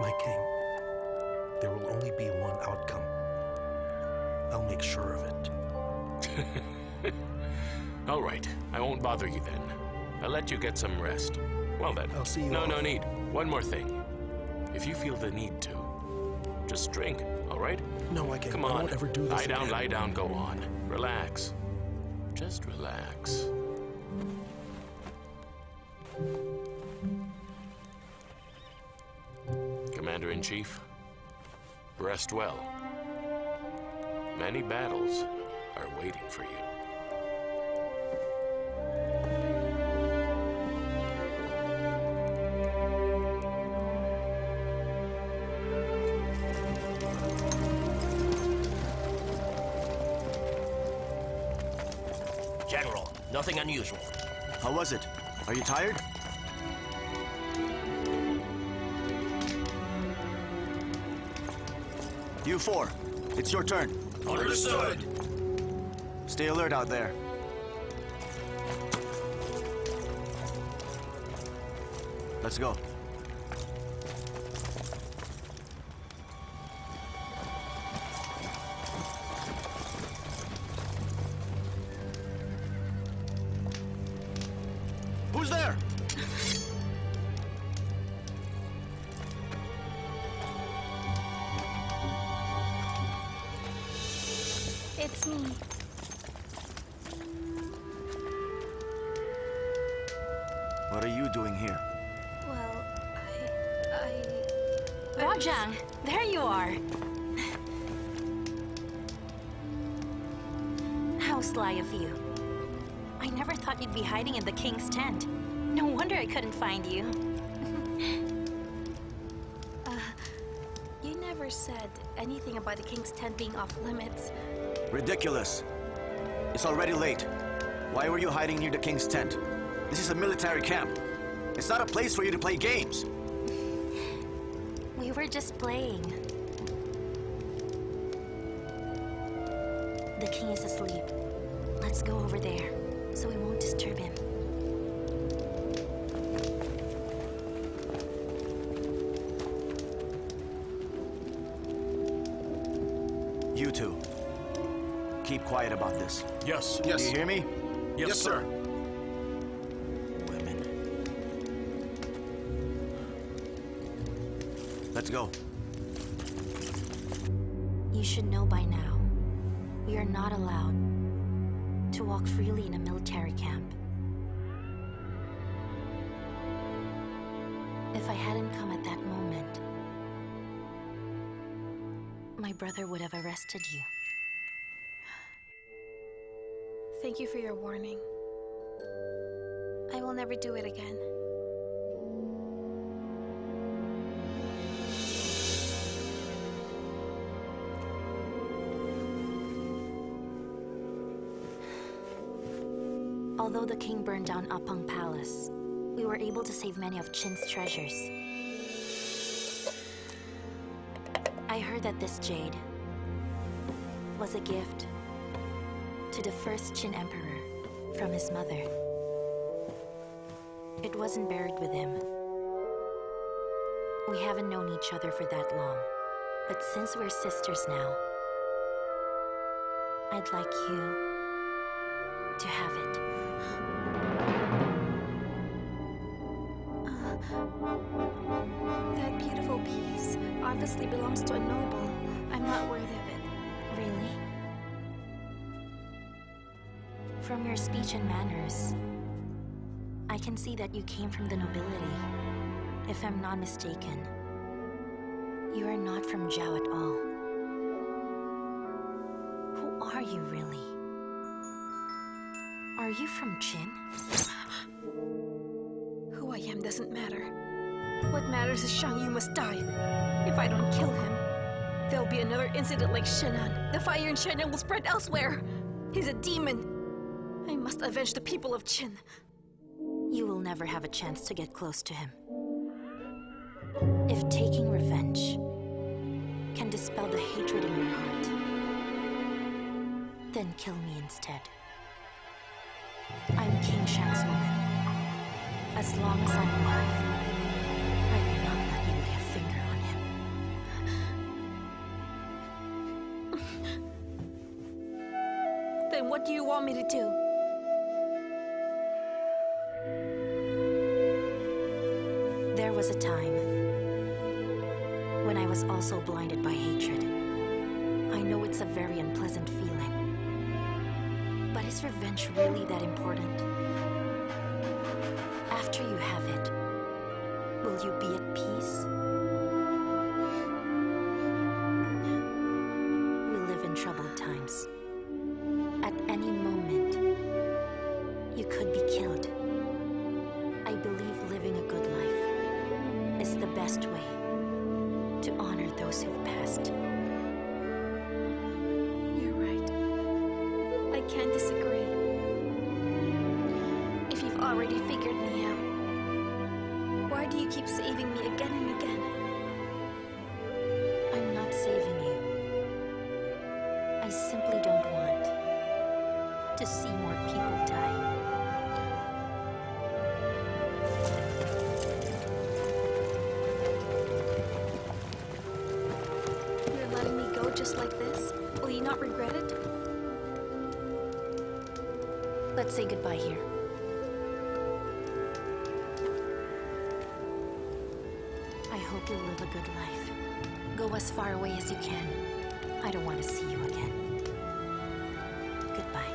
My king, there will only be one outcome. I'll make sure of it. All right, I won't bother you then. I'll let you get some rest. Well then. I'll see you No off. need. One more thing. If you feel the need to, just drink, all right? No, I can't. Come I on. won't ever do this again. Lie down, go on. Relax. Just relax. Commander-in-Chief, rest well. Many battles are waiting for you. General, nothing unusual. How was it? Are you tired? You four, it's your turn. Understood. Stay alert out there. Let's go. Who's there? It's me. What are you doing here? Well, I... Rajang, there you are. How sly of you. I never thought you'd be hiding in the king's tent. No wonder I couldn't find you. You never said anything about the king's tent being off limits. Ridiculous. It's already late. Why were you hiding near the king's tent? This is a military camp. It's not a place for you to play games. We were just playing. The king is asleep. Let's go over there, so we won't disturb him. You two, keep quiet about this. Yes. Do you hear me? Yes, sir. Women. Let's go. You should know by now, we are not allowed to walk freely in a military camp. If I hadn't come at that moment, my brother would have arrested you. Thank you for your warning. I will never do it again. Although the king burned down Apang Palace, we were able to save many of Qin's treasures. I heard that this jade was a gift to the first Qin emperor from his mother. It wasn't buried with him. We haven't known each other for that long, but since we're sisters now, I'd like you to have it. That beautiful piece obviously belongs to a noble. I'm not worthy of it. Really? From your speech and manners, I can see that you came from the nobility. If I'm not mistaken, you are not from Zhao at all. Who are you really? Are you from Qin? Who I am doesn't matter. What matters is Shang Yu must die. If I don't kill him, there'll be another incident like Shenan. The fire in China will spread elsewhere. He's a demon. I must avenge the people of Qin. You will never have a chance to get close to him. If taking revenge can dispel the hatred in your heart, then kill me instead. I'm King Shang's woman. As long as I'm alive, I will not let you lay a finger on him. What do you want me to do? There was a time when I was also blinded by hatred. I know it's a very unpleasant feeling. But is revenge really that important? After you have it, will you be at peace? We live in troubled times. At any moment, you could be killed. I believe living a good life is the best way to honor those who've passed. You're right. I can't disagree. If you've already figured me out, why do you keep saving me again and again? I'm not saving you. I simply don't want to see more people die. You're letting me go just like this? Will you not regret it? Let's say goodbye here. I hope you'll live a good life. Go as far away as you can. I don't want to see you again. Goodbye.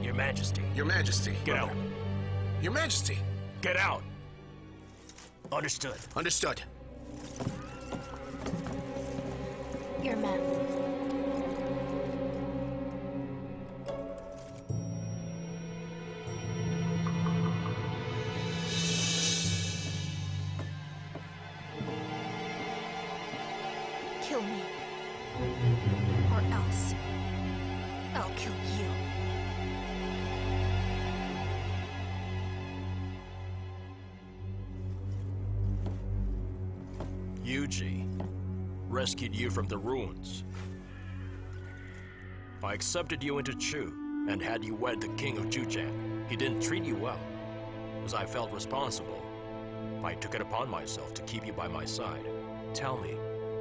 Your Majesty. Your Majesty. Get out. Your Majesty. Get out. Understood. Understood. Your man. Kill me. Or else, I'll kill you. Yuji rescued you from the ruins. I accepted you into Chu and had you wed the king of Jujan. He didn't treat you well. As I felt responsible, I took it upon myself to keep you by my side. Tell me,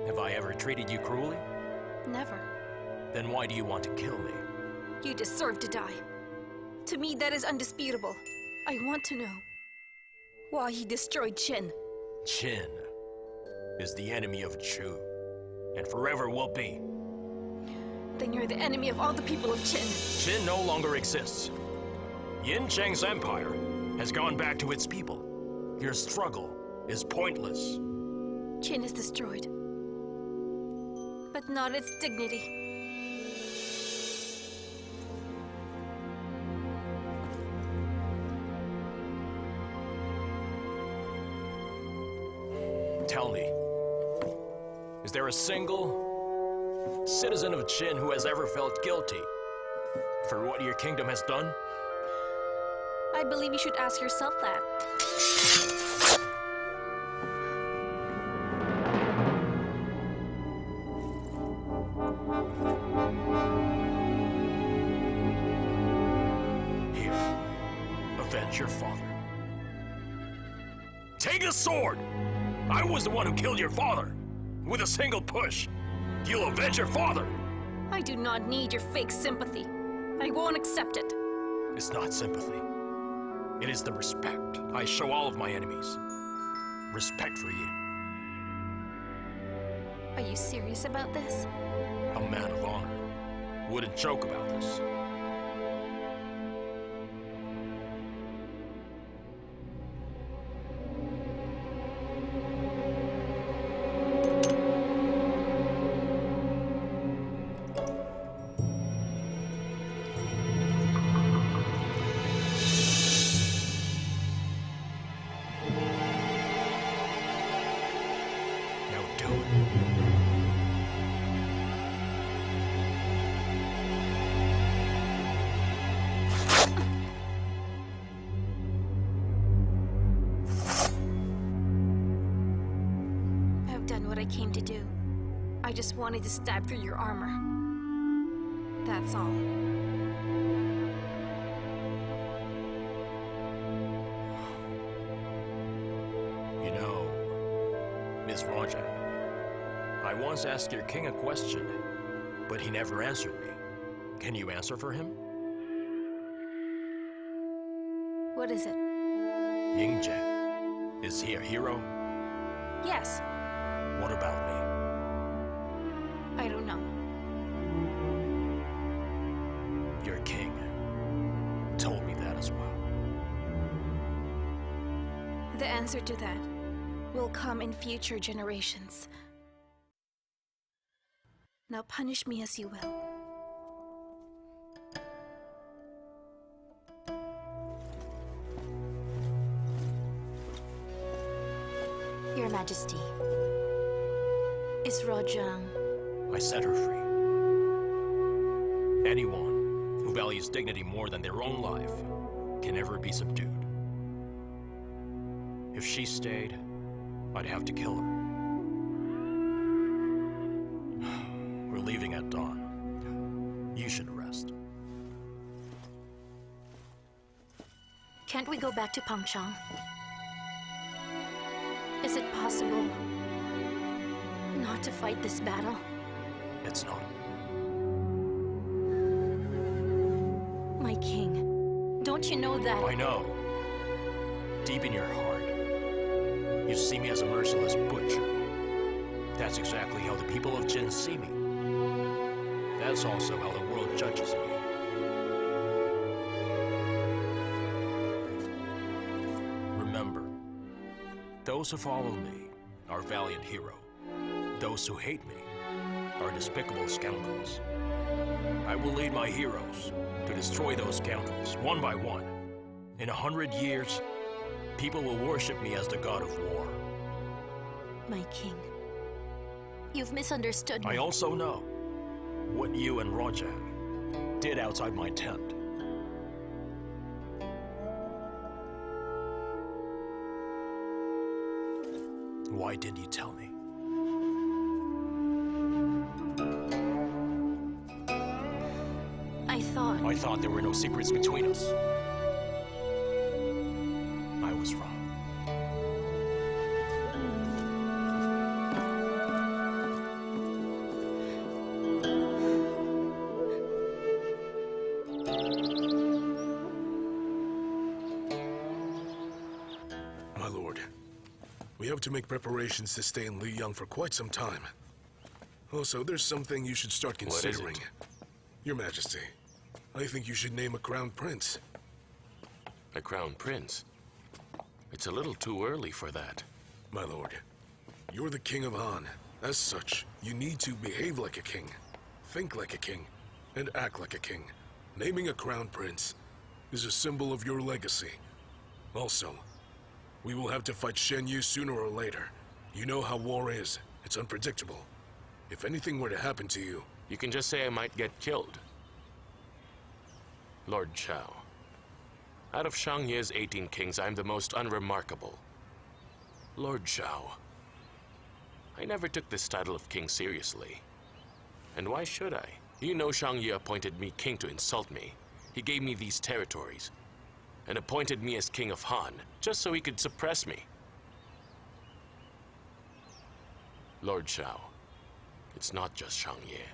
have I ever treated you cruelly? Never. Then why do you want to kill me? You deserve to die. To me, that is undisputable. I want to know why he destroyed Qin. Qin is the enemy of Chu, and forever will be. Then you're the enemy of all the people of Qin. Qin no longer exists. Yin Cheng's empire has gone back to its people. Your struggle is pointless. Qin is destroyed, but not its dignity. Tell me, is there a single citizen of Qin who has ever felt guilty for what your kingdom has done? I believe you should ask yourself that. Here, avenge your father. Take the sword! I was the one who killed your father. With a single push, you'll avenge your father. I do not need your fake sympathy. I won't accept it. It's not sympathy. It is the respect I show all of my enemies. Respect for you. Are you serious about this? A man of honor wouldn't joke about this. Now do it. I came to do. I just wanted to stab through your armor. That's all. You know, Miss Raja, I once asked your king a question, but he never answered me. Can you answer for him? What is it? Yingje, is he a hero? Yes. What about me? I don't know. Your king told me that as well. The answer to that will come in future generations. Now punish me as you will. Your Majesty, is Rojang... I set her free. Anyone who values dignity more than their own life can never be subdued. If she stayed, I'd have to kill her. We're leaving at dawn. You should rest. Can't we go back to Pangchang? Is it possible not to fight this battle? It's not. My king, don't you know that... I know. Deep in your heart, you see me as a merciless butcher. That's exactly how the people of Jin see me. That's also how the world judges me. Remember, those who follow me are valiant heroes. Those who hate me are despicable scoundrels. I will lead my heroes to destroy those scoundrels, one by one. In 100 years, people will worship me as the god of war. My king, you've misunderstood me. I also know what you and Rojang did outside my tent. Why didn't you tell me? I thought there were no secrets between us. I was wrong. My lord, we have to make preparations to stay in Liyang for quite some time. Also, there's something you should start considering. What is it? Your Majesty, I think you should name a crown prince. A crown prince? It's a little too early for that. My lord, you're the king of Han. As such, you need to behave like a king, think like a king, and act like a king. Naming a crown prince is a symbol of your legacy. Also, we will have to fight Shen Yu sooner or later. You know how war is. It's unpredictable. If anything were to happen to you... You can just say I might get killed. Lord Chao. Out of Shangye's 18 kings, I'm the most unremarkable. Lord Chao. I never took this title of king seriously. And why should I? You know Shangye appointed me king to insult me. He gave me these territories. And appointed me as king of Han, just so he could suppress me. Lord Chao, it's not just Shangye.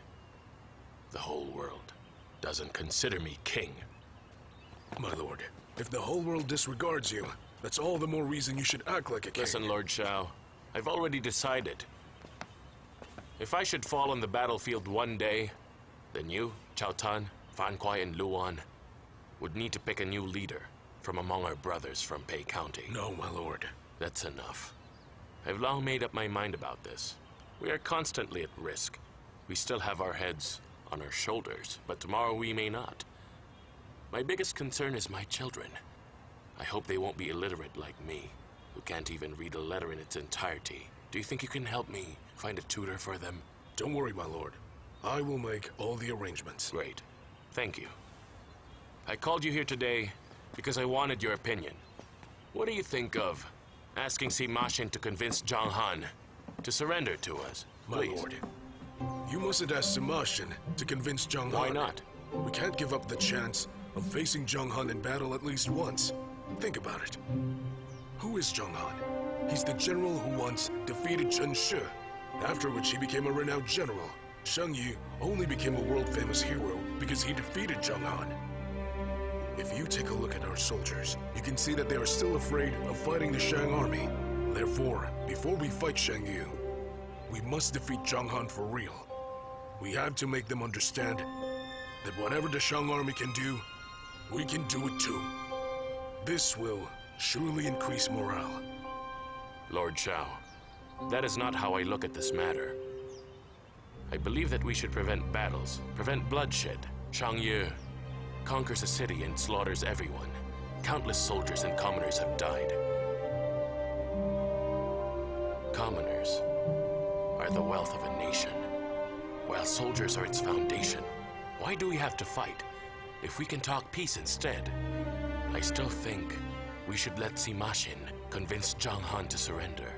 The whole world doesn't consider me king. My lord, if the whole world disregards you, that's all the more reason you should act like a king. Listen, Lord Chao, I've already decided. If I should fall on the battlefield one day, then you, Chao Tan, Fan Kuai, and Luan would need to pick a new leader from among our brothers from Pei County. No, my lord. That's enough. I've long made up my mind about this. We are constantly at risk. We still have our heads on our shoulders, but tomorrow we may not. My biggest concern is my children. I hope they won't be illiterate like me, who can't even read a letter in its entirety. Do you think you can help me find a tutor for them? Don't worry, my lord. I will make all the arrangements. Great. Thank you. I called you here today because I wanted your opinion. What do you think of asking Sima Xin to convince Zhang Han to surrender to us. My Please. lord, you mustn't ask Sima Shin to convince Zheng Han. Why not? We can't give up the chance of facing Zheng Han in battle at least once. Think about it. Who is Zheng Han? He's the general who once defeated Chen Shi, after which he became a renowned general. Shang Yi only became a world-famous hero because he defeated Zheng Han. If you take a look at our soldiers, you can see that they are still afraid of fighting the Shang army. Therefore, before we fight Shang Yu, we must defeat Zheng Han for real. We have to make them understand that whatever the Shang army can do, we can do it too. This will surely increase morale. Lord Shao, that is not how I look at this matter. I believe that we should prevent battles, prevent bloodshed. Shang Yu conquers a city and slaughters everyone. Countless soldiers and commoners have died. Commoners are the wealth of a nation, while soldiers are its foundation. Why do we have to fight if we can talk peace instead? I still think we should let Sima Shin convince Zheng Han to surrender.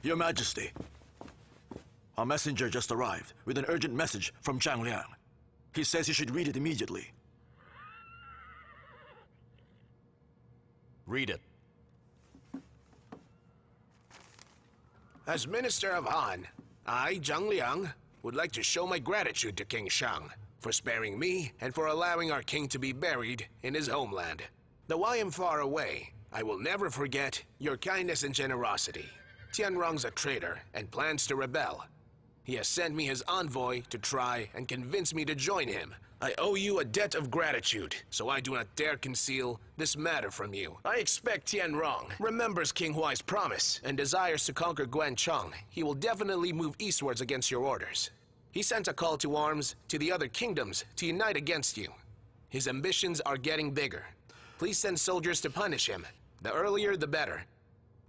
Your Majesty, a messenger just arrived with an urgent message from Zhang Liang. He says you should read it immediately. Read it. As Minister of Han, I, Zhang Liang, would like to show my gratitude to King Shang for sparing me and for allowing our king to be buried in his homeland. Though I am far away, I will never forget your kindness and generosity. Tianrong's a traitor and plans to rebel. He has sent me his envoy to try and convince me to join him. I owe you a debt of gratitude, so I do not dare conceal this matter from you. I expect Tianrong remembers King Huai's promise and desires to conquer Guancheng. He will definitely move eastwards against your orders. He sent a call to arms to the other kingdoms to unite against you. His ambitions are getting bigger. Please send soldiers to punish him. The earlier, the better.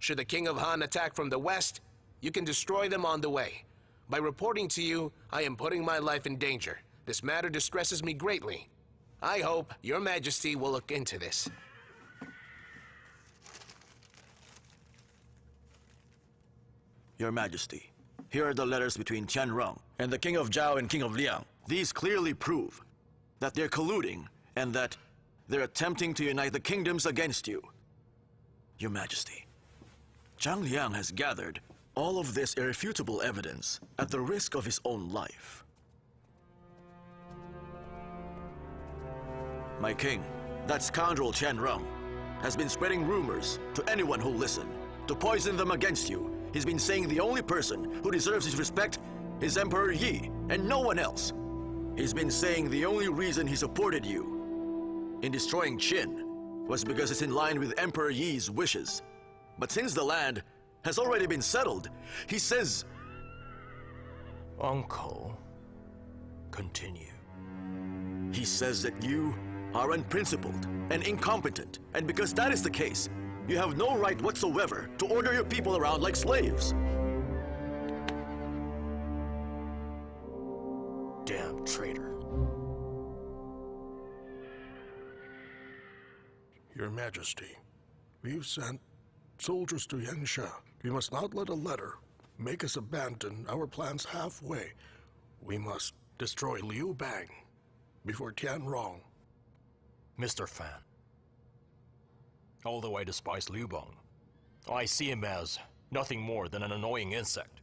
Should the King of Han attack from the west, you can destroy them on the way. By reporting to you, I am putting my life in danger. This matter distresses me greatly. I hope your Majesty will look into this. Your Majesty, here are the letters between Tianrong and the King of Zhao and King of Liang. These clearly prove that they're colluding and that they're attempting to unite the kingdoms against you. Your Majesty, Zhang Liang has gathered all of this irrefutable evidence at the risk of his own life. My king, that scoundrel Tianrong, has been spreading rumors to anyone who'll listen, to poison them against you. He's been saying the only person who deserves his respect is Emperor Yi, and no one else. He's been saying the only reason he supported you in destroying Qin was because it's in line with Emperor Yi's wishes. But since the land has already been settled, he says... Uncle, continue. He says that you are unprincipled and incompetent, and because that is the case, you have no right whatsoever to order your people around like slaves. Damn traitor. Your Majesty, we've sent soldiers to Yangsha. We must not let a letter make us abandon our plans halfway. We must destroy Liu Bang before Tianrong. Mr. Fan, although I despise Liu Bang, I see him as nothing more than an annoying insect.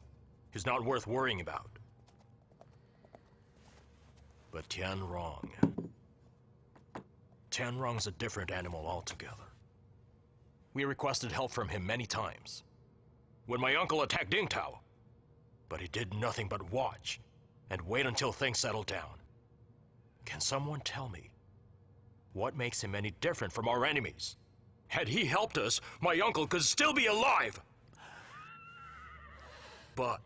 He's not worth worrying about. But Tianrong's a different animal altogether. We requested help from him many times. When my uncle attacked Dingtao, but he did nothing but watch and wait until things settled down. Can someone tell me what makes him any different from our enemies? Had he helped us, my uncle could still be alive! But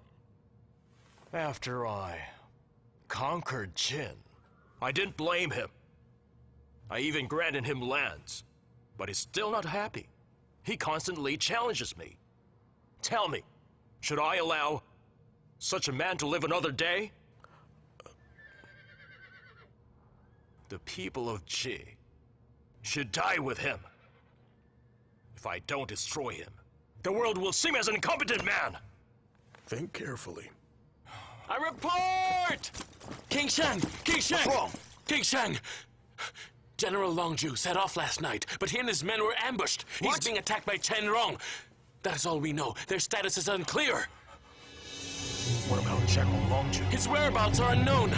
after I conquered Qin, I didn't blame him. I even granted him lands, but he's still not happy. He constantly challenges me. Tell me, should I allow such a man to live another day? The people of Qi should die with him. If I don't destroy him, the world will see me as an incompetent man! Think carefully. I report! King Shang! King Shang! What's wrong? King Shang! General Longju set off last night, but he and his men were ambushed. He's being attacked by Chen Rong. That is all we know. Their status is unclear. What about General Longju? His whereabouts are unknown.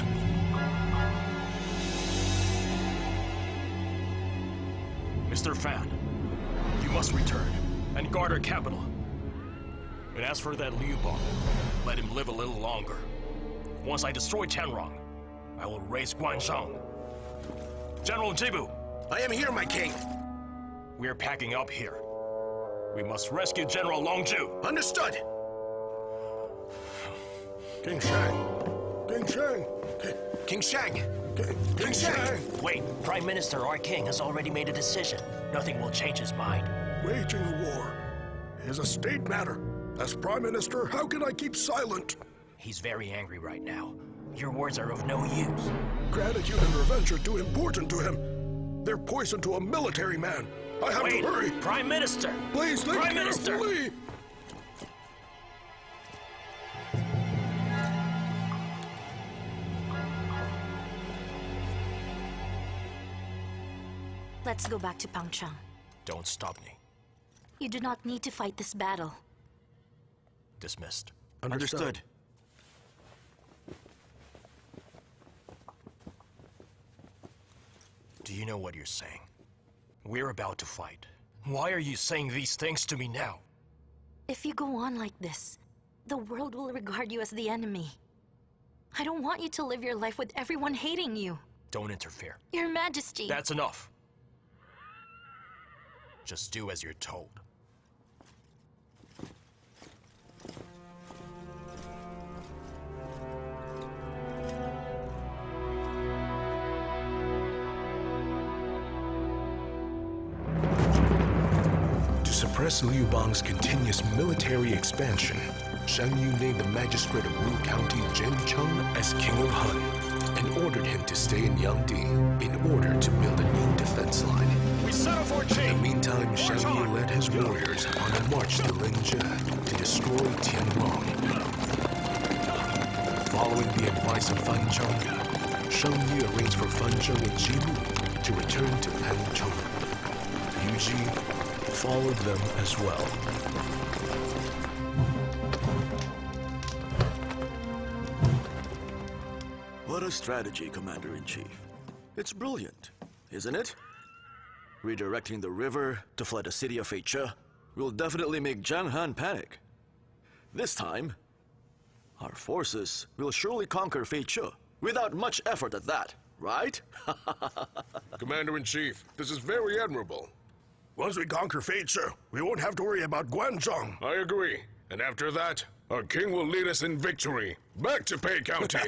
Mr. Fan, you must return and guard our capital. And as for that Liu Bang, let him live a little longer. Once I destroy Tianrong, I will raise Guanzhong. General Jibu, I am here, my king. we are packing up here. We must rescue General Longju. Understood. King Shang! King Shang! King Shang! King Shang! Wait, Prime Minister, our king has already made a decision. Nothing will change his mind. Waging a war is a state matter. As Prime Minister, how can I keep silent? He's very angry right now. Your words are of no use. Gratitude and revenge are too important to him. They're poison to a military man. I have Wait, to hurry. Prime Minister! Please think Prime Minister! carefully. Let's go back to Pangchang. Don't stop me. You do not need to fight this battle. Dismissed. Understood. Do you know what you're saying? We're about to fight. Why are you saying these things to me now? If you go on like this, the world will regard you as the enemy. I don't want you to live your life with everyone hating you. Don't interfere. Your Majesty! That's enough. Just do as you're told. To suppress Liu Bang's continuous military expansion, Shang Yu named the magistrate of Wu County Zhencheng as King of Han and ordered him to stay in Yangdi in order to build a new defense line. We set up for In the Qing! meantime, Shang Yu led his warriors on a march to Linzhe to destroy Tianrong. Following the advice of Fan Zheng, Shang Yu arranged for Fan Zheng and Jibu to return to Pangcheng. Yu Ji followed them as well. What a strategy, Commander-in-Chief. It's brilliant, isn't it? Redirecting the river to flood the city of Feiche will definitely make Zhang Han panic. This time, our forces will surely conquer Feiche without much effort at that, right? Commander-in-Chief, this is very admirable. Once we conquer Feiche, we won't have to worry about Guanzhong. I agree. And after that, our king will lead us in victory back to Pei County.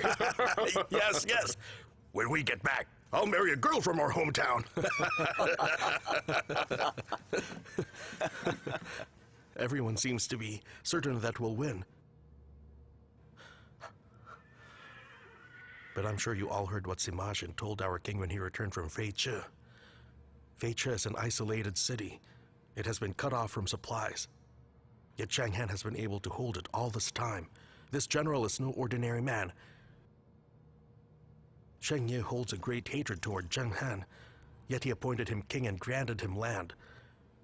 Yes, yes. When we get back, I'll marry a girl from our hometown. Everyone seems to be certain that we'll win. But I'm sure you all heard what Sima Zhen told our king when he returned from Feiche. Feiche is an isolated city. It has been cut off from supplies. Yet Zhang Han has been able to hold it all this time. This general is no ordinary man. Sheng Ye holds a great hatred toward Zhang Han, yet he appointed him king and granted him land.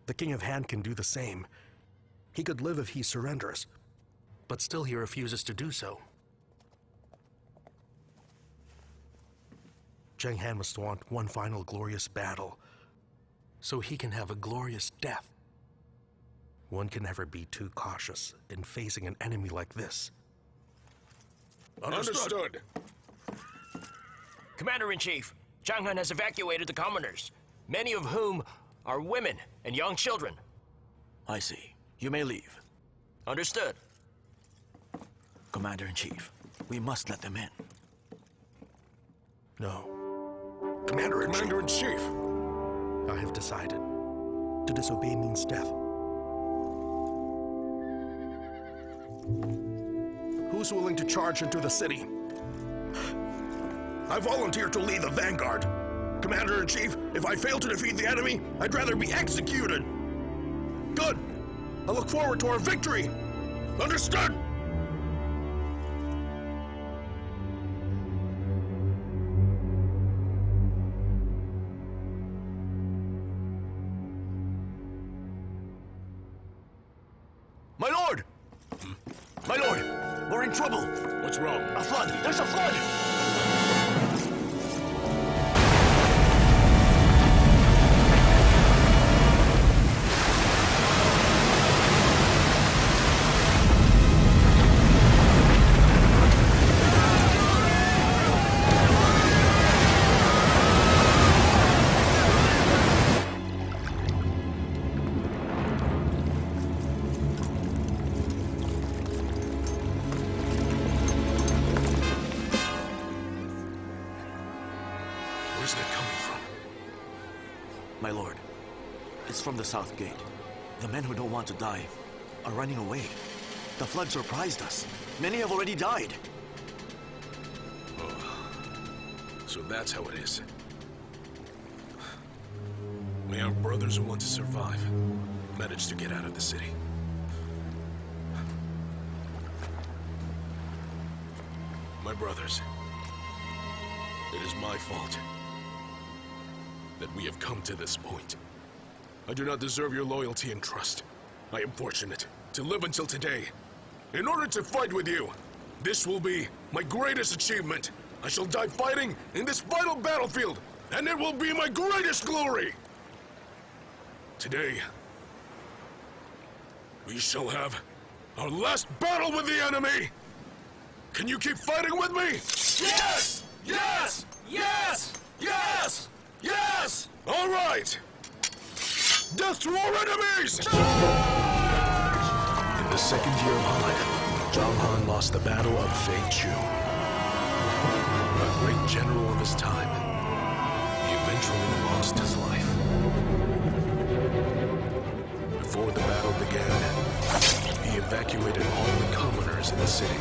The king of Han can do the same. He could live if he surrenders, but still he refuses to do so. Zhang Han must want one final glorious battle, so he can have a glorious death. One can never be too cautious in facing an enemy like this. Understood. Commander-in-Chief, Zhang Han has evacuated the commoners, many of whom are women and young children. I see. You may leave. Understood. Commander-in-Chief, we must let them in. No, Commander-in-Chief. Commander-in-Chief. I have decided. To disobey means death. Who's willing to charge into the city? I volunteer to lead the vanguard. Commander-in-Chief, if I fail to defeat the enemy, I'd rather be executed. Good! I look forward to our victory! Understood? My lord! My lord! We're in trouble! What's wrong? A flood! There's a flood! Where's that coming from? My lord, it's from the south gate. The men who don't want to die are running away. The flood surprised us. Many have already died. So that's how it is. May our brothers who want to survive manage to get out of the city. My brothers, it is my fault that we have come to this point. I do not deserve your loyalty and trust. I am fortunate to live until today. In order to fight with you, this will be my greatest achievement. I shall die fighting in this vital battlefield, and it will be my greatest glory. Today, we shall have our last battle with the enemy. Can you keep fighting with me? Yes! Yes! Yes! Yes! Yes! All right! Death to our enemies! In the second year of Han, Zhang Han lost the Battle of Feichu. A great general of his time, he eventually lost his life. Before the battle began, he evacuated all the commoners in the city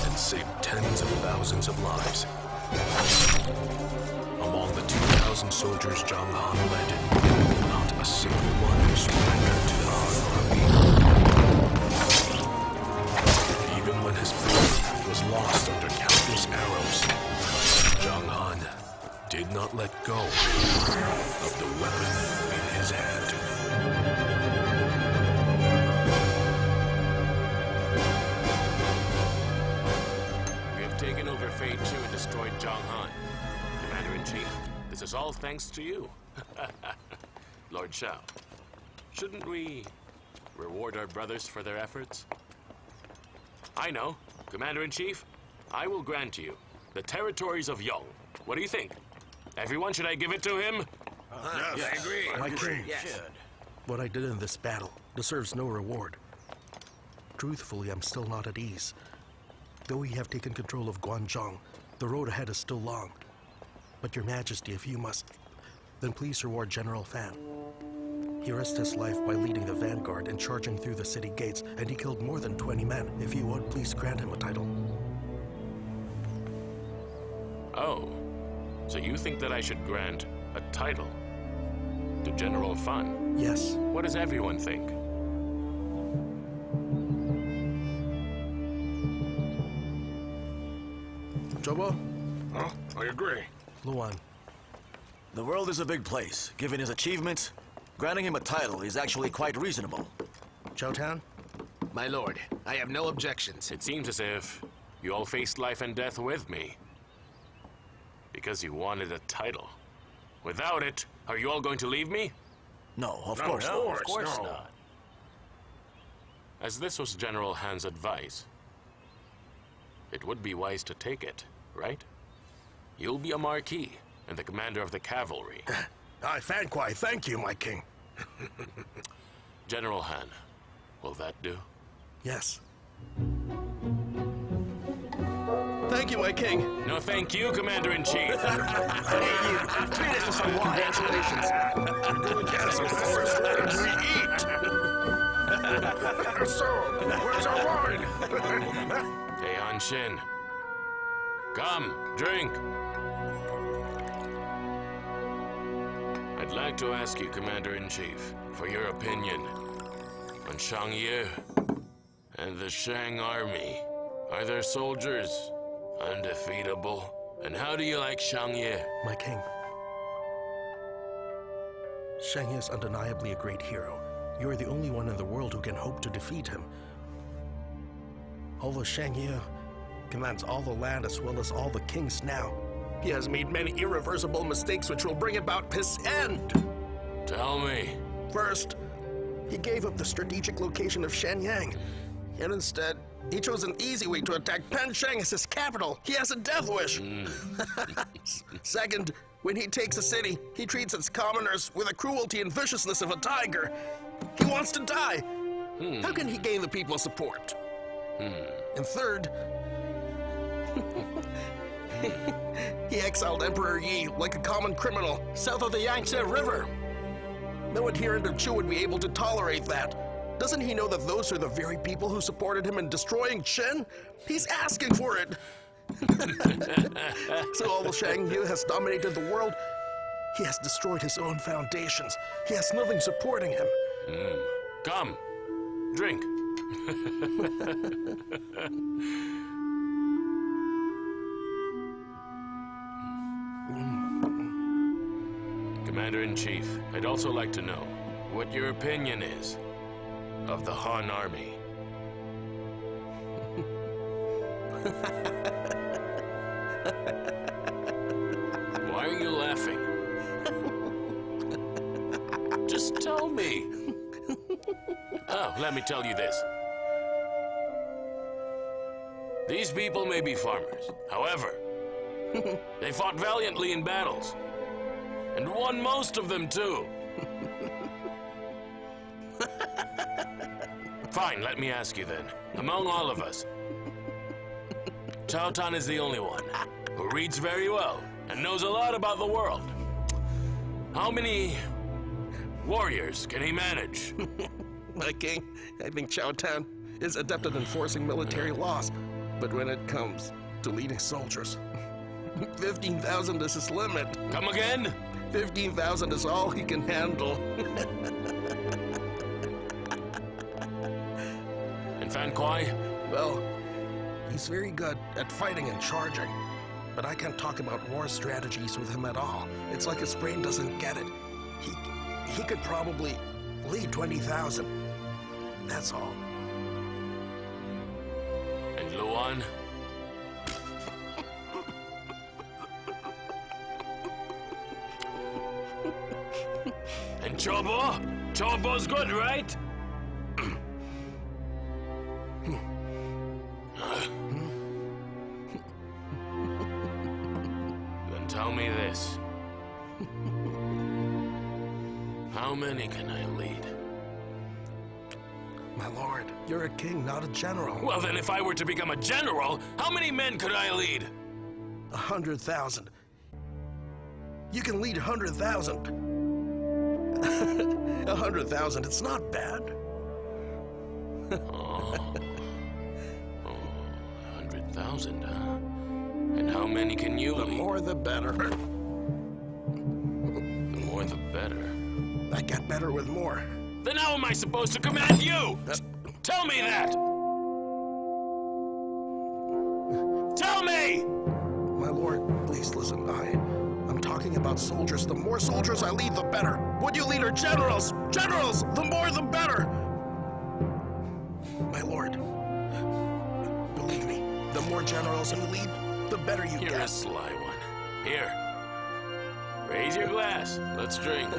and saved tens of thousands of lives. Among the 2,000 soldiers Zhang Han led, not a single one surrendered to the Han army. Even when his fleet was lost under countless arrows, Zhang Han did not let go of the weapon in his hand. We have taken over Feichu and destroyed Zhang Han. Commander-in-Chief, this is all thanks to you. Lord Shao, shouldn't we reward our brothers for their efforts? I know. Commander-in-Chief, I will grant you the territories of Yong. What do you think? Everyone, should I give it to him? Yes, I agree. My king, Yes. what I did in this battle deserves no reward. Truthfully, I'm still not at ease. Though we have taken control of Guanzhong, the road ahead is still long. But your majesty, if you must, then please reward General Fan. He risked his life by leading the vanguard and charging through the city gates, and he killed more than 20 men. If you would, please grant him a title. Oh, so you think that I should grant a title to General Fan? Yes. What does everyone think? Jobo? Huh? I agree. Luan. The world is a big place. Given his achievements, granting him a title is actually quite reasonable. Chowtown? My lord, I have no objections. It seems as if you all faced life and death with me. Because you wanted a title. Without it, are you all going to leave me? No, of No, course not. of course not. As this was General Han's advice, it would be wise to take it, right? You'll be a marquis and the commander of the cavalry. Fan Kwai, thank you, my king. General Han, will that do? Yes. Thank you, my king. No, thank you, Commander-in-Chief. Treat us to some wine. Congratulations. Yes, of course. We eat. So, where's our wine? Hey, Han Shin. Come, drink. I'd like to ask you, Commander-in-Chief, for your opinion. on Shangye and the Shang army. Are their soldiers undefeatable? And how do you like Shangye? My king, Shangye is undeniably a great hero. You are the only one in the world who can hope to defeat him. Although Shangye commands all the land as well as all the kings now, he has made many irreversible mistakes which will bring about his end. Tell me. First, he gave up the strategic location of Shenyang, and instead, he chose an easy way to attack Pancheng as his capital. He has a death wish. Second, when he takes a city, he treats its commoners with the cruelty and viciousness of a tiger. He wants to die. How can he gain the people's support? And third, he exiled Emperor Yi like a common criminal south of the Yangtze River. No adherent of Chu would be able to tolerate that. Doesn't he know that those are the very people who supported him in destroying Qin? He's asking for it. So although Shang Yu has dominated the world, he has destroyed his own foundations. He has nothing supporting him. Come, drink. Commander-in-Chief, I'd also like to know what your opinion is of the Han Army. Why are you laughing? Just tell me. Oh, let me tell you this. These people may be farmers. However, they fought valiantly in battles. And won most of them, too. Fine, let me ask you then. Among all of us, Cao Tan is the only one who reads very well and knows a lot about the world. How many warriors can he manage? My king, I think Cao Tan is adept at enforcing military laws. But when it comes to leading soldiers, 15,000 is his limit. Come again? 15,000 is all he can handle. And Fan Kuai? Well, he's very good at fighting and charging. But I can't talk about war strategies with him at all. It's like his brain doesn't get it. He could probably lead 20,000. That's all. And Luan? And Chobo? Chobo's good, right? Then tell me this. How many can I lead? My lord, you're a king, not a general. Well, then if I were to become a general, how many men could I lead? 100,000. You can lead 100,000. 100,000, it's not bad. 100,000, huh? And how many can you lead? The more the better. The more the better. I get better with more. Then how am I supposed to command you? Tell me that! Tell me! My lord, please listen. I'm talking about soldiers. The more soldiers I lead, the better. Would you lead our generals? Generals! The more, the better! My lord, believe me, the more generals you lead, the better you You're get. a sly one. Here. Raise your glass. Let's drink.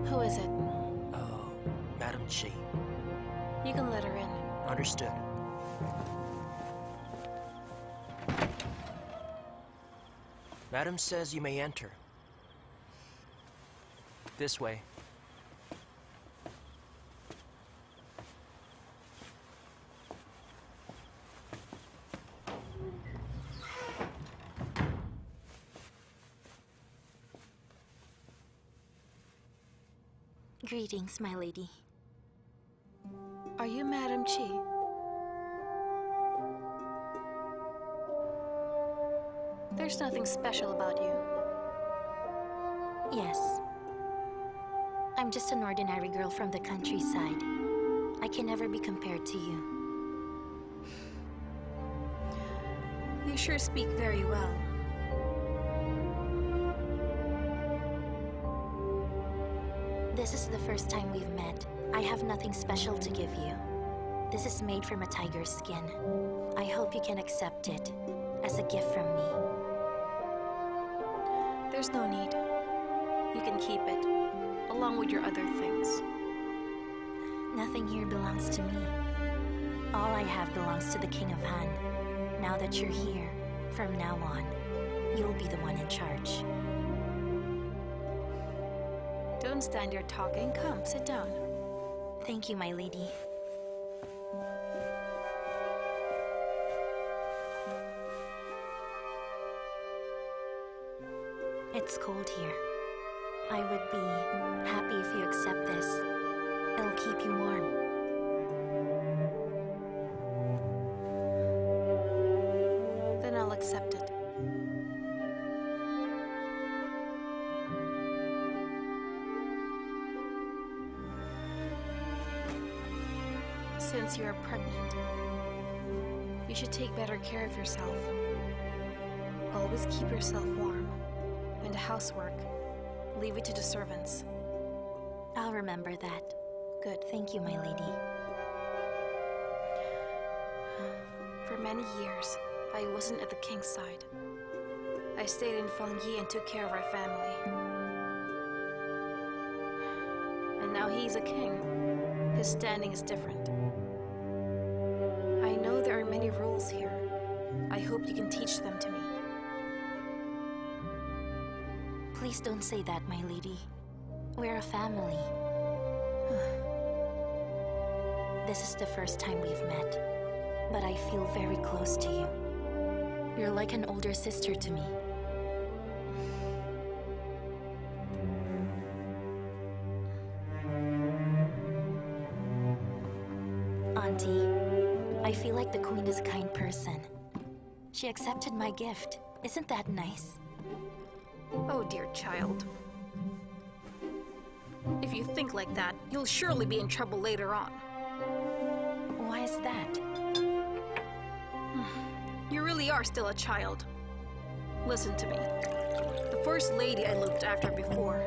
Who is it? Madam Chi. You can let her in. Understood. Madam says you may enter. This way. Greetings, my lady. Are you Madam Chi? There's nothing special about you. Yes. I'm just an ordinary girl from the countryside. I can never be compared to you. You sure speak very well. This is the first time we've met. I have nothing special to give you. This is made from a tiger's skin. I hope you can accept it as a gift from me. There's no need. You can keep it, along with your other things. Nothing here belongs to me. All I have belongs to the King of Han. Now that you're here, from now on, you'll be the one in charge. Don't stand there talking. Come, sit down. Thank you, my lady. It's cold here. I would be happy if you accept this. It'll keep you warm. Then I'll accept it. Since you're pregnant, you should take better care of yourself. Always keep yourself warm. And the housework, leave it to the servants. I'll remember that. Good. Thank you, my lady. For many years, I wasn't at the king's side. I stayed in Fengyi and took care of our family. And now he's a king. His standing is different. I know there are many rules here. I hope you can teach them to me. Please don't say that, my lady. We're a family. This is the first time we've met, but I feel very close to you. You're like an older sister to me. Auntie, I feel like the Queen is a kind person. She accepted my gift. Isn't that nice? Oh, dear child. If you think like that, you'll surely be in trouble later on. Why is that? You really are still a child. Listen to me. The first lady I looked after before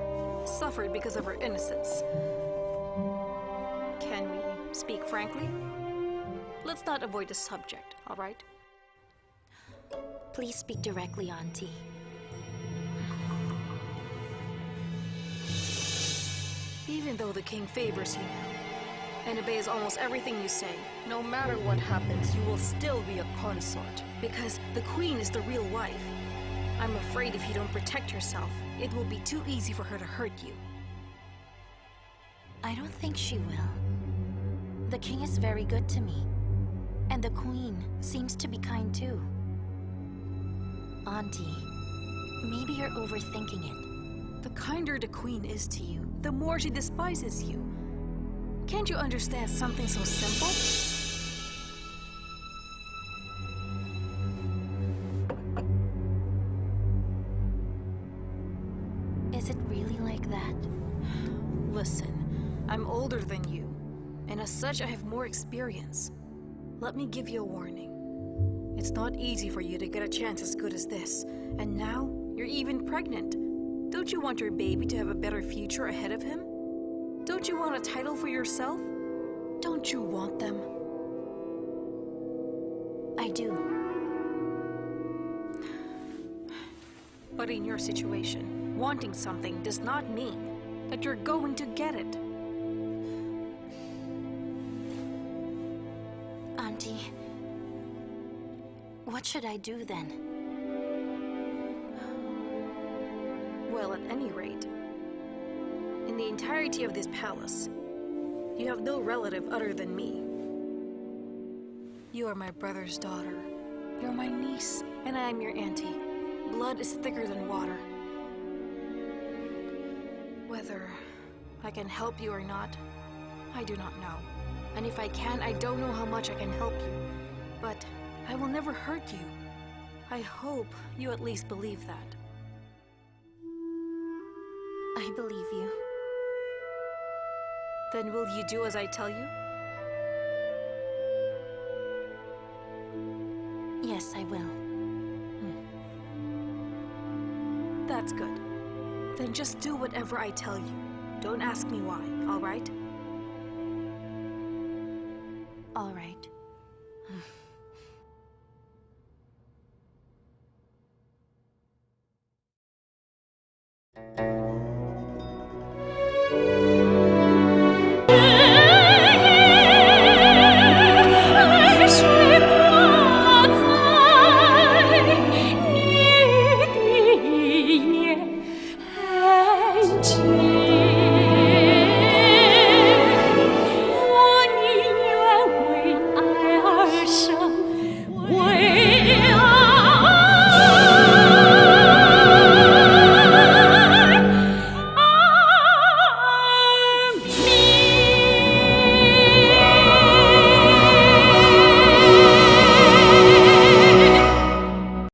suffered because of her innocence. Can we speak frankly? Let's not avoid the subject, all right? Please speak directly, Auntie. Even though the king favors you now and obeys almost everything you say, no matter what happens, you will still be a consort because the queen is the real wife. I'm afraid if you don't protect yourself, it will be too easy for her to hurt you. I don't think she will. The king is very good to me, and the queen seems to be kind too. Auntie, maybe you're overthinking it. The kinder the queen is to you, the more she despises you. Can't you understand something so simple? Is it really like that? Listen, I'm older than you, and as such I have more experience. Let me give you a warning. It's not easy for you to get a chance as good as this, and now you're even pregnant. Don't you want your baby to have a better future ahead of him? Don't you want a title for yourself? Don't you want them? I do. But in your situation, wanting something does not mean that you're going to get it. Auntie, what should I do then? Well, at any rate, in the entirety of this palace, you have no relative other than me. You are my brother's daughter. You're my niece, and I am your auntie. Blood is thicker than water. Whether I can help you or not, I do not know. And if I can, I don't know how much I can help you. But I will never hurt you. I hope you at least believe that. I believe you. Then will you do as I tell you? Yes, I will. That's good. Then just do whatever I tell you. Don't ask me why, all right? All right.